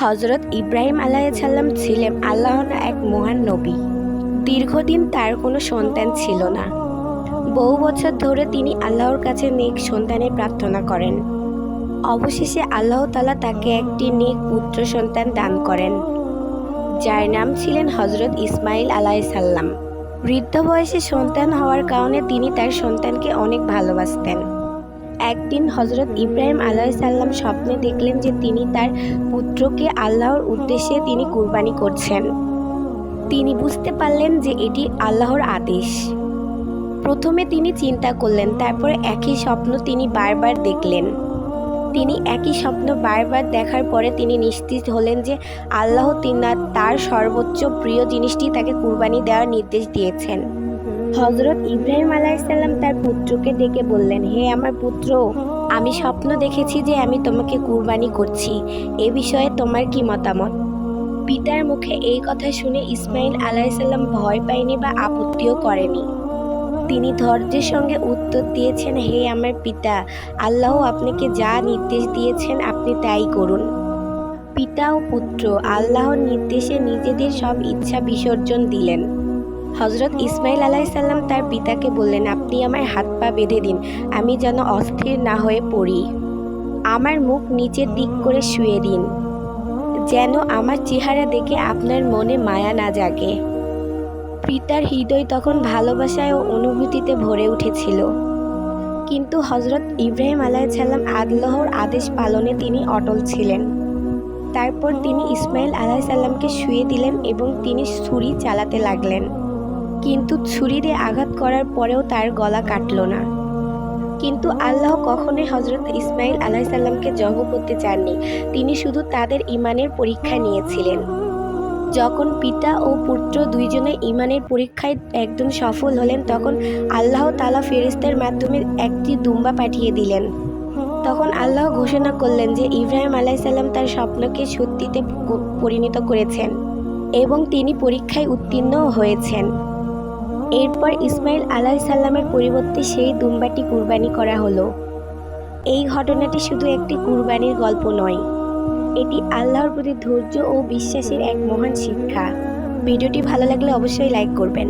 হজরত ইব্রাহিম আলাইহিসসালাম ছিলেন আল্লাহর এক মহান নবী। দীর্ঘদিন তার কোনো সন্তান ছিল না। বহু বছর ধরে তিনি আল্লাহর কাছে নেক সন্তানের প্রার্থনা করেন। অবশেষে আল্লাহ তাআলা তাকে একটি নেক পুত্র সন্তান দান করেন, যার নাম ছিলেন হজরত ইসমাইল আলাইহিসসালাম। বৃদ্ধ বয়সে সন্তান হওয়ার কারণে তিনি তার সন্তানকে অনেক ভালোবাসতেন। একদিন হজরত ইব্রাহিম আলাইহিসসালাম স্বপ্নে দেখলেন যে তিনি তার পুত্রকে আল্লাহর উদ্দেশ্যে তিনি কুরবানি করছেন। তিনি বুঝতে পারলেন যে এটি আল্লাহর আদেশ। প্রথমে তিনি চিন্তা করলেন, তারপরে একই স্বপ্ন তিনি বারবার দেখলেন। তিনি একই স্বপ্ন বারবার দেখার পরে তিনি নিশ্চিত হলেন যে আল্লাহ তার সর্বোচ্চ প্রিয় জিনিসটি তাকে কুরবানি দেওয়ার নির্দেশ দিয়েছেন। হজরত ইব্রাহিম আলাইহিসসালাম তার পুত্রকে ডেকে বললেন, হে আমার পুত্র, আমি স্বপ্ন দেখেছি যে আমি তোমাকে কুরবানি করছি। এ বিষয়ে তোমার কি মতামত? পিতার মুখে এই কথা শুনে ইসমাইল আলাইহিসসালাম ভয় পায়নি বা আপত্তিও করেনি। তিনি ধৈর্যের সঙ্গে উত্তর দিয়েছেন, হে আমার পিতা, আল্লাহ আপনাকে যা নির্দেশ দিয়েছেন আপনি তাই করুন। পিতা ও পুত্র আল্লাহর নির্দেশে নিজেদের সব ইচ্ছা বিসর্জন দিলেন। হজরত ইসমাইল আলাইহিসসালাম তার পিতাকে বললেন, আপনি আমার হাত পা বেঁধে দিন, আমি যেন অস্থির না হয়ে পড়ি। আমার মুখ নিচের দিক করে শুয়ে দিন, যেন আমার চেহারা দেখে আপনার মনে মায়া না জাগে। পিতার হৃদয় তখন ভালোবাসায় ও অনুভূতিতে ভরে উঠেছিল। কিন্তু হজরত ইব্রাহিম আলাইহিসসালাম আল্লাহর আদেশ পালনে তিনি অটল ছিলেন। তারপর তিনি ইসমাইল আলাইহিসসালামকে শুয়ে দিলেন এবং তিনি ছুরি চালাতে লাগলেন। কিন্তু ছুরি দিয়ে আঘাত করার পরেও তার গলা কাটল না। কিন্তু আল্লাহ কখনোই হজরত ইসমাইল আলাইহিসসালামকে জব্দ করতে চাননি। তিনি শুধু তাদের ঈমানের পরীক্ষা নিয়েছিলেন। যখন পিতা ও পুত্র দুইজনে ঈমানের পরীক্ষায় একদম সফল হলেন, তখন আল্লাহ তাআলা ফেরেশতার মাধ্যমে একটি দুম্বা পাঠিয়ে দিলেন। তখন আল্লাহ ঘোষণা করলেন যে ইব্রাহিম আলাইহিসসালাম তার স্বপ্নকে সত্যিতে পরিণত করেছেন এবং তিনি পরীক্ষায় উত্তীর্ণও হয়েছেন। এরপর ইসমাইল আলাইহিসসালামের পরিবর্তে সেই দুম্বাটি কুরবানি করা হলো। এই ঘটনাটি শুধু একটি কুরবানির গল্প নয়, এটি আল্লাহর প্রতি ধৈর্য ও বিশ্বাসের এক মহান শিক্ষা। ভিডিওটি ভালো লাগলে অবশ্যই লাইক করবেন।